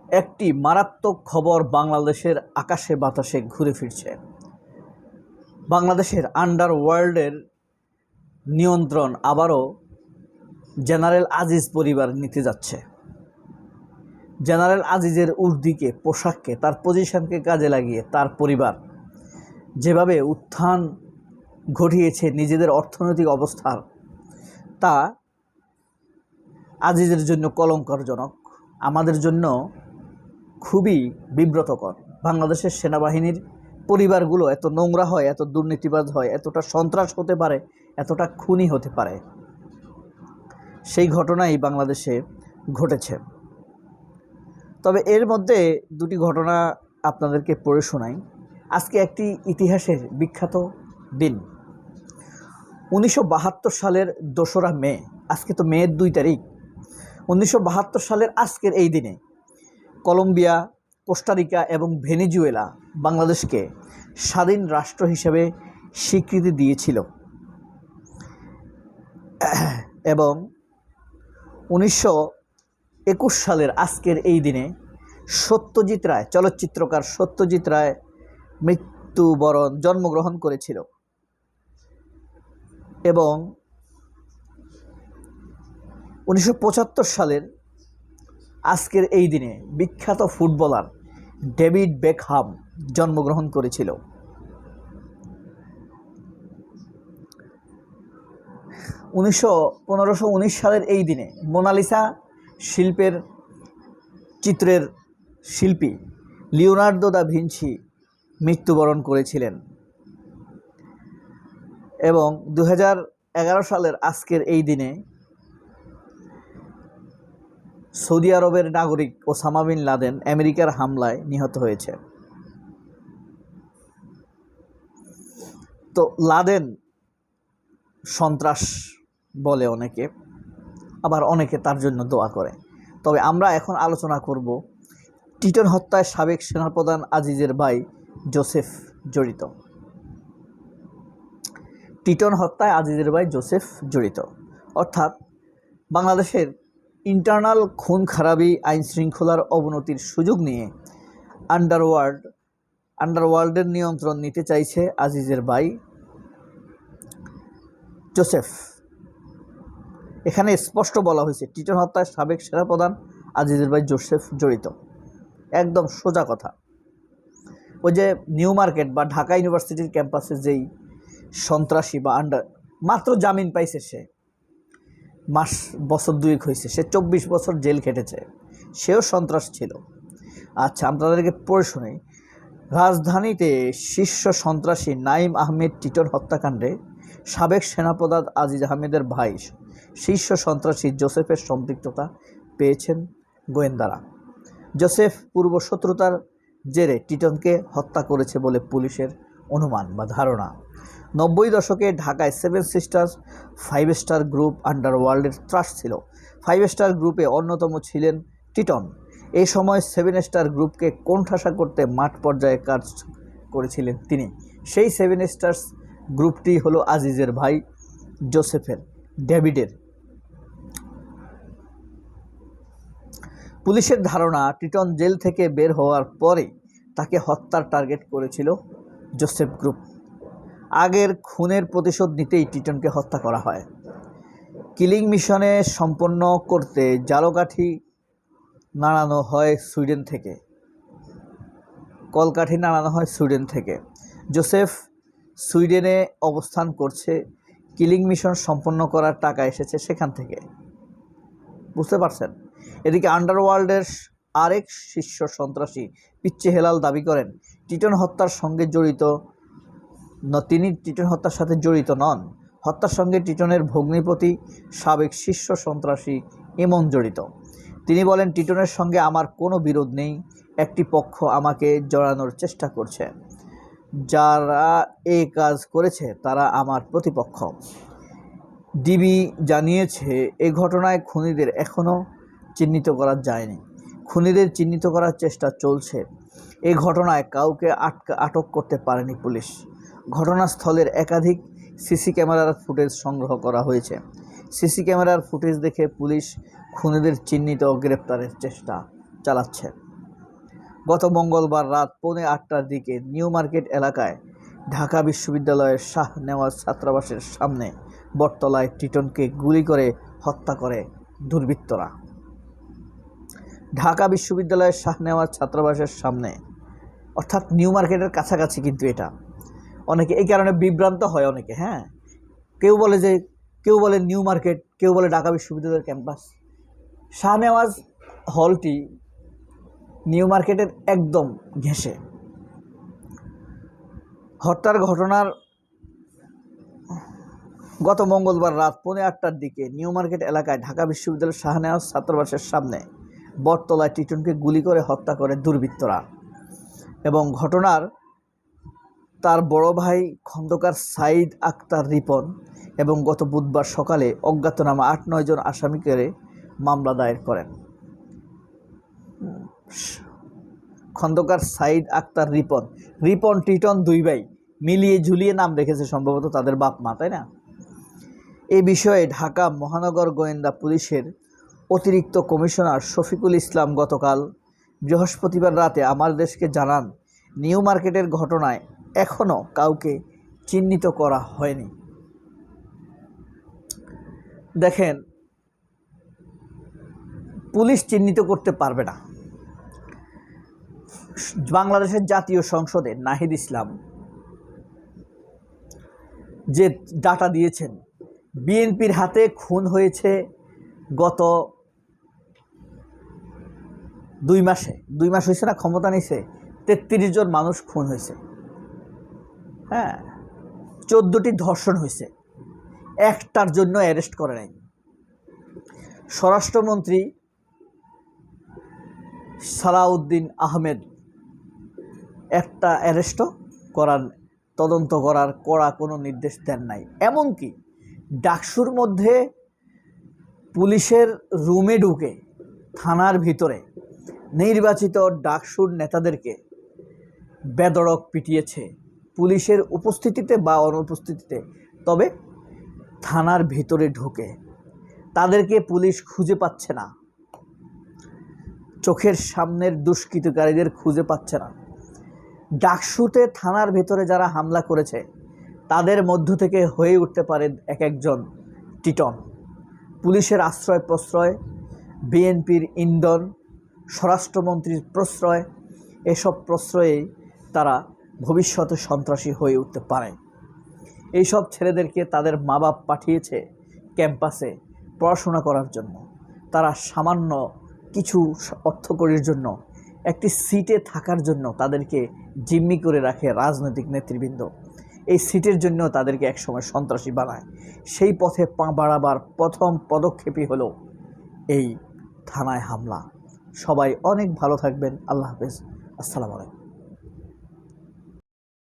একটি মারাত্মক খবর বাংলাদেশের আকাশে বাতাসে ঘুরে ফিরছে। বাংলাদেশের আন্ডারওয়ার্ল্ডের নিয়ন্ত্রণ আবারও জেনারেল আজিজ পরিবার নিতে যাচ্ছে। জেনারেল আজিজের উর্দিকে, পোশাককে, তার পজিশনকে কাজে লাগিয়ে তার পরিবার যেভাবে উত্থান ঘটিয়েছে নিজেদের অর্থনৈতিক অবস্থার, তা আজিজের জন্য কলঙ্কজনক, আমাদের জন্য খুবই বিব্রতকর। বাংলাদেশের সেনাবাহিনীর পরিবারগুলো এত নোংরা হয়, এত দুর্নীতিবাজ হয়, এতটা সন্ত্রাস হতে পারে, এতটা খুনি হতে পারে, সেই ঘটনাই বাংলাদেশে ঘটেছে। তবে এর মধ্যে দুটি ঘটনা আপনাদেরকে পড়ে শোনাই। আজকে একটি ইতিহাসের বিখ্যাত দিন, 1972 সালের 2রা মে। আজকে তো মের 2 তারিখ। 1972 সালের আজকের এই দিনে কলম্বিয়া, কোস্টারিকা এবং ভেনেজুয়েলা বাংলাদেশকে স্বাধীন রাষ্ট্র হিসেবে স্বীকৃতি দিয়েছিল এবং 1921 সালের আজকের এই দিনে সত্যজিৎ রায়, চলচ্চিত্রকার সত্যজিৎ রায় জন্মগ্রহণ করেছিল এবং 1975 সালের আজকের এই দিনে বিখ্যাত ফুটবলার ডেভিড বেকহাম জন্মগ্রহণ করেছিল। 1519 সালের এই দিনে মোনালিসা শিল্পের চিত্রের শিল্পী লিওনার্দো দা ভিঞ্চি মৃত্যুবরণ করেছিলেন এবং 2011 সালের আজকের এই দিনে সৌদি আরবের নাগরিক ওসামা বিন লাদেন আমেরিকার হামলায় নিহত হয়েছে। তো লাদেন সন্ত্রাস বলে অনেকে, আবার অনেকে তার জন্য দোয়া করে। তবে আমরা এখন আলোচনা করব টিটন হত্যায় সাবেক সেনাপ্রধান আজিজের ভাই জোসেফ জড়িত। টিটন হত্যায় আজিজের ভাই জোসেফ জড়িত, অর্থাৎ বাংলাদেশের ইন্টারনাল খুন খারাপি, আইন শৃঙ্খলার অবনতির সুযোগ নিয়ে আন্ডারওয়ার্ল্ডের নিয়ন্ত্রণ নিতে চাইছে আজিজের ভাই জোসেফ। এখানে স্পষ্ট বলা হয়েছে টিটন হত্যায় সাবেক সেনাপ্রধান আজিজের ভাই জোসেফ জড়িত। একদম সোজা কথা। ওই যে নিউ মার্কেট বা ঢাকা ইউনিভার্সিটির ক্যাম্পাসে যেই সন্ত্রাসী বা মাত্র জামিন পাইছে, সে বছর 2 হয়েছে, সে 24 বছর জেল খেটেছে, সেও সন্ত্রাস ছিল। আচ্ছা, আপনাদেরকে পড়ে শুনি। রাজধানীতে শীর্ষ সন্ত্রাসী নাঈম আহমেদ টিটন হত্যাকাণ্ডে সাবেক সেনাপ্রধান আজিজ আহমেদের ভাই শীর্ষ সন্ত্রাসী জোসেফের সম্পৃক্ততা পেয়েছেন গোয়েন্দারা। জোসেফ পূর্ব শত্রুতার জেরে টিটনকে হত্যা করেছে বলে পুলিশের অনুমান বা ধারণা। 90 দশকে ঢাকায় 7 সিস্টার্স 5 স্টার গ্রুপ আন্ডারওয়ার্ল্ডের ত্রাস ছিল। 5 স্টার গ্রুপে অন্যতম ছিলেন টিটন। এই সময় 7 স্টার গ্রুপকে কোণঠাসা করতে মাঠ পর্যায়ে কাজ করেছিলেন তিনি। সেই 7 স্টার্স গ্রুপটি হলো আজিজের ভাই জোসেফের, ডেভিডের। পুলিশের ধারণা টিটন জেল থেকে বের হওয়ার পরে তাকে হত্যার টার্গেট করেছিল জোসেফ গ্রুপ। আগের খুনের প্রতিশোধ নিতেই টিটনকে হত্যা করা হয়। কিলিং মিশনে সম্পন্ন করতে জালকাঠি নাড়ানো হয় সুইডেন থেকে, কলকাঠি নাড়ানো হয় সুইডেন থেকে। জোসেফ সুইডেনে অবস্থান করছে, কিলিং মিশন সম্পন্ন করার টাকা এসেছে সেখান থেকে, বুঝতে পারছেন। এদিকে আন্ডারওয়ার্ল্ডের আরেক শীর্ষ সন্ত্রাসী পিচ্চি হেলাল দাবি করেন টিটন হত্যার সঙ্গে জড়িত তিনি টিটন হত্যার সাথে জড়িত নন। হত্যার সঙ্গে টিটনের ভগ্নিপতি সাবেক শীর্ষ সন্ত্রাসী ইমন জড়িত। তিনি বলেন, টিটনের সঙ্গে আমার কোনো বিরোধ নেই, একটি পক্ষ আমাকে জড়ানোর চেষ্টা করছে, যারা এই কাজ করেছে তারা আমার প্রতিপক্ষ। ডিবি জানিয়েছে এই ঘটনায় খুনিদের এখনও চিহ্নিত করা যায়নি। খুনিদের চিহ্নিত করার চেষ্টা চলছে। এই ঘটনায় কাউকে আটক করতে পারেনি পুলিশ। ঘটনাস্থলের একাধিক সিসি ক্যামেরার ফুটেজ সংগ্রহ করা হয়েছে। সিসি ক্যামেরার ফুটেজ দেখে পুলিশ খুনিদের চিহ্নিত ও গ্রেপ্তারের চেষ্টা চালাচ্ছে। গত মঙ্গলবার রাত 8:45টার দিকে নিউ মার্কেট এলাকায় ঢাকা বিশ্ববিদ্যালয়ের শাহনেওয়াজ ছাত্রাবাসের সামনে বটতলায় টিটনকে গুলি করে হত্যা করে দুর্বৃত্তরা। ঢাকা বিশ্ববিদ্যালয়ের শাহনেওয়াজ ছাত্রাবাসের সামনে, অর্থাৎ নিউ মার্কেটের কাছাকাছি কিন্তু এটা। অনেকে এই কারণে বিভ্রান্ত হয় অনেকে, হ্যাঁ, কেউ বলে নিউ মার্কেট, কেউ বলে ঢাকা বিশ্ববিদ্যালয়ের ক্যাম্পাস। শাহনেওয়াজ হলটি নিউ মার্কেটের একদম ঘেঁষে। হত্যার ঘটনার গত মঙ্গলবার রাত 8:45টার দিকে নিউ মার্কেট এলাকায় ঢাকা বিশ্ববিদ্যালয়ের শাহনেওয়াজ ছাত্রাবাসের সামনে বটতলায় টিটনকে গুলি করে হত্যা করে দুর্বৃত্তরা। এবং ঘটনার তার বড় ভাই খন্দকার সাইদ আক্তার রিপন এবং গত বুধবার সকালে অজ্ঞাতনামা 8-9 জন আসামি করে মামলা দায়ের করেন। খন্দকার সাইদ আক্তার রিপন টিটন দুই ভাই মিলিয়ে ঝুলিয়ে নাম রেখেছে সম্ভবত তাদের বাপ মা, তাই না? এই বিষয়ে ঢাকা মহানগর গোয়েন্দা পুলিশের অতিরিক্ত কমিশনার শফিকুল ইসলাম গতকাল বৃহস্পতিবার রাতে আমার দেশকে জানান, নিউ মার্কেটের ঘটনায় এখনও কাউকে চিহ্নিত করা হয়নি। দেখেন, পুলিশ চিহ্নিত করতে পারবে না। বাংলাদেশের জাতীয় সংসদে নাহিদ ইসলাম যে ডাটা দিয়েছেন, বিএনপির হাতে খুন হয়েছে গত 2 মাসে, 2 মাস হয়েছে না ক্ষমতা নিছে, 33 জন মানুষ খুন হয়েছে, হ্যাঁ, 14টি ধর্ষণ হয়েছে, একটার জন্য অ্যারেস্ট করে নাই। স্বরাষ্ট্রমন্ত্রী সালাউদ্দিন আহমেদ একটা অ্যারেস্টও করার, তদন্ত করার কড়া কোনো নির্দেশ দেন নাই। এমনকি ডাকসুর মধ্যে পুলিশের রুমে ঢুকে থানার ভিতরে নির্বাচিত ডাকসুর নেতাদেরকে বেধড়ক পিটিয়েছে পুলিশের উপস্থিতিতে বা অনুপস্থিতিতে। তবে থানার ভিতরে ঢুকে তাদেরকে পুলিশ খুঁজে পাচ্ছে না, চোখের সামনের দুষ্কৃতকারীদের খুঁজে পাচ্ছে না। ডাকসুতে থানার ভিতরে যারা হামলা করেছে তাদের মধ্য থেকে হয়ে উঠতে পারে এক একজন টিটন। পুলিশের আশ্রয় প্রশ্রয়, বিএনপির ইন্ধন, স্বরাষ্ট্রমন্ত্রীর প্রশ্রয়, এসব প্রশ্রয়েই তারা ভবিষ্যতে সন্ত্রাসী হয়ে উঠতে পারে। এইসব ছেলেদেরকে তাদের মা বাপ পাঠিয়েছে ক্যাম্পাসে পড়াশোনা করার জন্য। তারা সামান্য কিছু অর্থকড়ির জন্য, একটি সিটে থাকার জন্য তাদেরকে জিম্মি করে রাখে রাজনৈতিক নেতৃবৃন্দ। এই সিটের জন্য তাদেরকে একসময় সন্ত্রাসী বানায়। সেই পথে পা বাড়াবার প্রথম পদক্ষেপই হলো এই থানায় হামলা। সবাই অনেক ভালো থাকবেন। আল্লাহ হাফেজ। আসসালামু আলাইকুম।